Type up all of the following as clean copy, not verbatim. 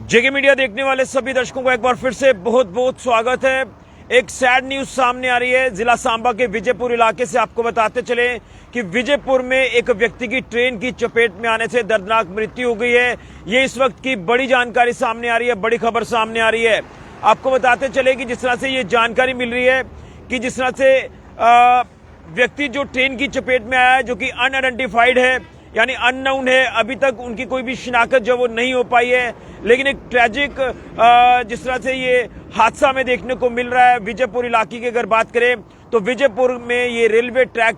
जेके media देखने वाले सभी दर्शकों को एक बार फिर से बहुत बहुत स्वागत है। एक सैड न्यूज सामने आ रही है। जिला सांबा के विजयपुर इलाके से आपको बताते चले कि विजयपुर में एक व्यक्ति की ट्रेन की चपेट में आने से दर्दनाक मृत्यु हो गई है। ये इस वक्त की बड़ी जानकारी सामने आ रही है, बड़ी खबर सामने आ रही है। आपको बताते चले कि जिस तरह से ये जानकारी मिल रही है कि जिस तरह से व्यक्ति जो ट्रेन की चपेट में आया है, जो कि अनआइडेंटिफाइड है यानी अननोन है, अभी तक उनकी कोई भी शिनाख्त जो वो नहीं हो पाई है। लेकिन एक ट्रैजिक जिस तरह से ये हादसा में देखने को मिल रहा है विजयपुर इलाके की अगर बात करें तो विजयपुर में ये रेलवे ट्रैक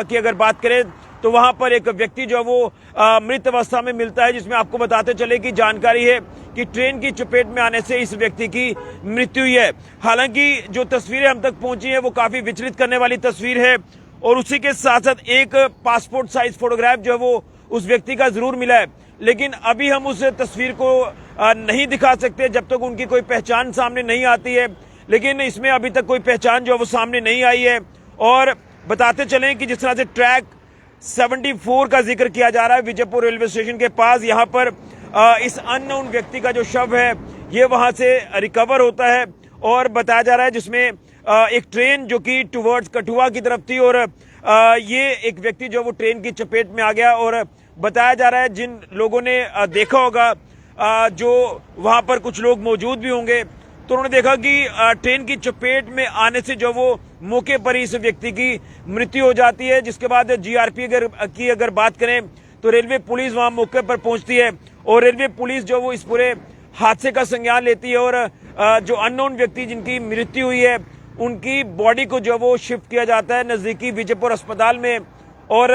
की अगर बात करें तो वहां पर एक व्यक्ति जो वो मृत अवस्था में मिलता है, जिसमें आपको बताते चले कि जानकारी है कि ट्रेन की चपेट में आने से इस व्यक्ति की मृत्यु हुई है। हालांकि जो तस्वीरें हम तक पहुंची है वो काफी विचलित करने वाली तस्वीर है और उसी के साथ साथ एक पासपोर्ट साइज फोटोग्राफ जो है वो उस व्यक्ति का जरूर मिला है। लेकिन अभी हम उस तस्वीर को नहीं दिखा सकते जब तक उनकी कोई पहचान सामने नहीं आती है। लेकिन इसमें अभी तक कोई पहचान जो है वो सामने नहीं आई है। और बताते चलें कि जिस तरह से ट्रैक 74 का जिक्र किया जा रहा है विजयपुर रेलवे स्टेशन के पास, यहाँ पर इस अननोन व्यक्ति का जो शव है ये वहां से रिकवर होता है और बताया जा रहा है, जिसमें एक ट्रेन जो कि टुवर्ड्स कठुआ की तरफ थी और ये एक व्यक्ति जो वो ट्रेन की चपेट में आ गया। और बताया जा रहा है जिन लोगों ने देखा होगा, जो वहां पर कुछ लोग मौजूद भी होंगे, तो उन्होंने देखा कि ट्रेन की चपेट में आने से जो वो मौके पर ही इस व्यक्ति की मृत्यु हो जाती है। जिसके बाद जीआरपी की अगर बात करें तो रेलवे पुलिस वहां मौके पर पहुंचती है और रेलवे पुलिस जो वो इस पूरे हादसे का संज्ञान लेती है और जो अननोन व्यक्ति जिनकी मृत्यु हुई है उनकी बॉडी को जो वो शिफ्ट किया जाता है नजदीकी विजयपुर अस्पताल में। और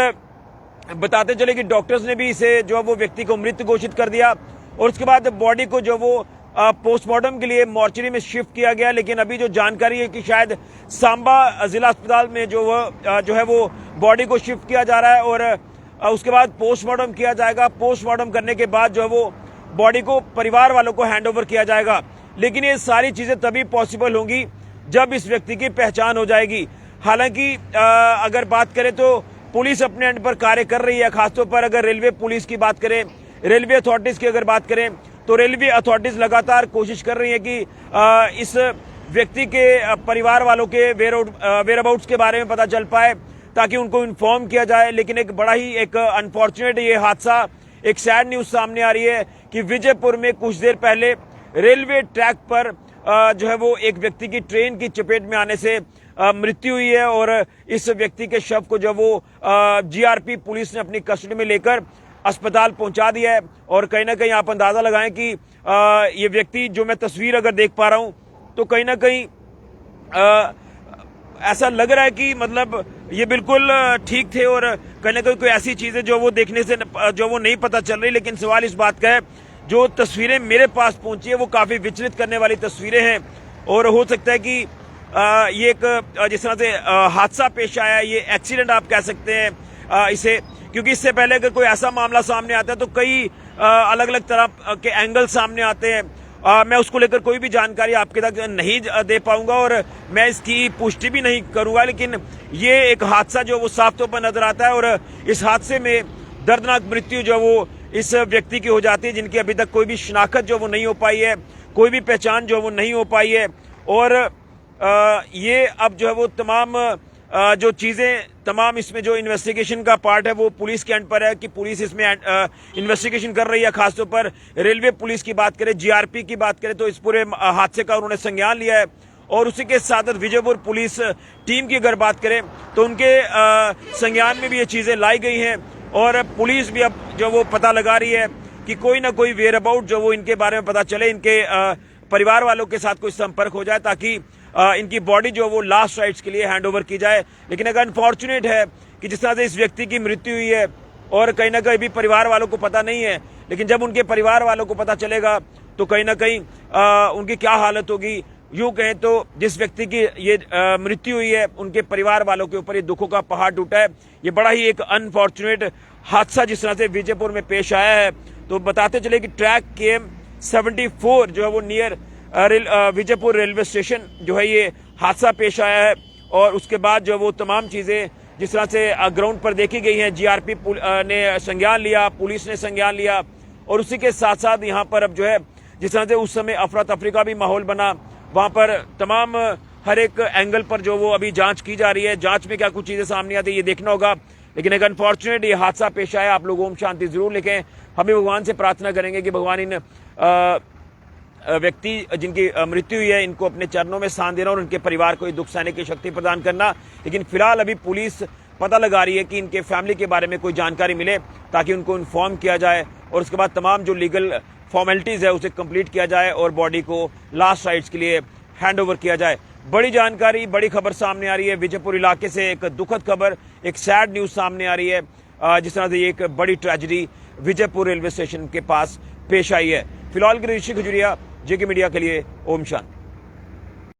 बताते चले कि डॉक्टर्स ने भी इसे जो वो व्यक्ति को मृत घोषित कर दिया और उसके बाद बॉडी को जो वो पोस्टमार्टम के लिए मॉर्चरी में शिफ्ट किया गया। लेकिन अभी जो जानकारी है कि शायद सांबा जिला अस्पताल में जो है वो बॉडी को शिफ्ट किया जा रहा है और उसके बाद पोस्टमार्टम किया जाएगा। पोस्टमार्टम करने के बाद जो है वो बॉडी को परिवार वालों को हैंड ओवर किया जाएगा। लेकिन ये सारी चीजें तभी पॉसिबल होंगी जब इस व्यक्ति की पहचान हो जाएगी। हालांकि अगर बात करें तो पुलिस अपने एंड पर कार्य कर रही है, खासतौर पर अगर रेलवे पुलिस की बात करें, रेलवे अथॉरिटीज की अगर बात करें तो रेलवे अथॉरिटीज लगातार कोशिश कर रही है कि इस व्यक्ति के परिवार वालों के वेयर अबाउट्स के बारे में पता चल पाए ताकि उनको इन्फॉर्म किया जाए। लेकिन एक बड़ा ही एक अनफॉर्चुनेट ये हादसा, एक सैड न्यूज सामने आ रही है कि विजयपुर में कुछ देर पहले रेलवे ट्रैक पर जो है वो एक व्यक्ति की ट्रेन की चपेट में आने से मृत्यु हुई है और इस व्यक्ति के शव को जो वो जीआरपी पुलिस ने अपनी कस्टडी में लेकर अस्पताल पहुंचा दिया है। और कहीं ना कहीं आप अंदाजा लगाएं कि ये व्यक्ति जो मैं तस्वीर अगर देख पा रहा हूं तो कहीं ना कहीं ऐसा लग रहा है कि मतलब ये बिल्कुल ठीक थे और कहीं ना कहीं कोई ऐसी चीजें जो वो देखने से जो वो नहीं पता चल रही। लेकिन सवाल इस बात का है, जो तस्वीरें मेरे पास पहुंची है वो काफी विचलित करने वाली तस्वीरें हैं और हो सकता है कि ये एक जिस तरह से हादसा पेश आया, ये एक्सीडेंट आप कह सकते हैं इसे, क्योंकि इससे पहले अगर कोई ऐसा मामला सामने आता है तो कई अलग अलग तरह के एंगल सामने आते हैं। मैं उसको लेकर कोई भी जानकारी आपके तक नहीं दे पाऊंगा और मैं इसकी पुष्टि भी नहीं करूंगा। लेकिन ये एक हादसा जो वो साफ तौर पर नजर आता है और इस हादसे में दर्दनाक मृत्यु जो वो इस व्यक्ति की हो जाती है, जिनकी अभी तक कोई भी शिनाख्त जो वो नहीं हो पाई है, कोई भी पहचान जो वो नहीं हो पाई है। और ये अब जो है वो तमाम जो चीजें तमाम इसमें जो इन्वेस्टिगेशन का पार्ट है वो पुलिस के एंड पर है कि पुलिस इसमें इन्वेस्टिगेशन कर रही है। खासतौर पर रेलवे पुलिस की बात करें, जीआरपी की बात करें तो इस पूरे हादसे का उन्होंने संज्ञान लिया है। और उसी के साथ विजयपुर पुलिस टीम की अगर बात करें तो उनके संज्ञान में भी ये चीजें लाई गई हैं और पुलिस भी अब जो वो पता लगा रही है कि कोई ना कोई वेयर अबाउट जो वो इनके बारे में पता चले, इनके परिवार वालों के साथ कोई संपर्क हो जाए ताकि इनकी बॉडी जो वो लास्ट राइट्स के लिए हैंड ओवर की जाए। लेकिन अगर अनफॉर्चुनेट है कि जिस तरह से इस व्यक्ति की मृत्यु हुई है और कहीं ना कहीं भी परिवार वालों को पता नहीं है, लेकिन जब उनके परिवार वालों को पता चलेगा तो कहीं ना कहीं उनकी क्या हालत होगी। यूं कहें तो जिस व्यक्ति की ये मृत्यु हुई है उनके परिवार वालों के ऊपर ये दुखों का पहाड़ टूटा है। ये बड़ा ही एक अनफॉर्चुनेट हादसा जिस तरह से विजयपुर में पेश आया है। तो बताते चले कि ट्रैक KM 74 जो है वो नियर विजयपुर रेलवे स्टेशन जो है ये हादसा पेश आया है और उसके बाद जो वो तमाम चीजें जिस तरह से ग्राउंड पर देखी गई हैं, जीआरपी ने संज्ञान लिया, पुलिस ने संज्ञान लिया और उसी के साथ साथ यहाँ पर अब जो है जिस तरह से उस समय अफरा तफरी का भी माहौल बना, वहां पर तमाम हर एक एंगल पर जो वो अभी जांच की जा रही है, जांच में क्या कुछ चीजें सामने आती है ये देखना होगा। लेकिन एक अनफॉर्चुनेट ये हादसा पेश आया। आप लोग ओम शांति जरूर लिखें। हम भी भगवान से प्रार्थना करेंगे कि भगवान इन व्यक्ति जिनकी मृत्यु हुई है इनको अपने चरणों में स्थान देना और उनके परिवार को दुख सहने की शक्ति प्रदान करना। लेकिन फिलहाल अभी पुलिस पता लगा रही है कि इनके फैमिली के बारे में कोई जानकारी मिले ताकि उनको इन्फॉर्म किया जाए और उसके बाद तमाम जो लीगल फॉर्मेलिटीज है उसे कंप्लीट किया जाए और बॉडी को लास्ट राइट्स के लिए हैंड ओवर किया जाए। बड़ी जानकारी, बड़ी खबर सामने आ रही है विजयपुर इलाके से। एक दुखद खबर, एक सैड न्यूज सामने आ रही है। जिस तरह से एक बड़ी ट्रेजेडी विजयपुर रेलवे स्टेशन के पास पेश आई है। फिलहाल के ऋषि खजुरिया, जेके मीडिया के लिए ओम शांति।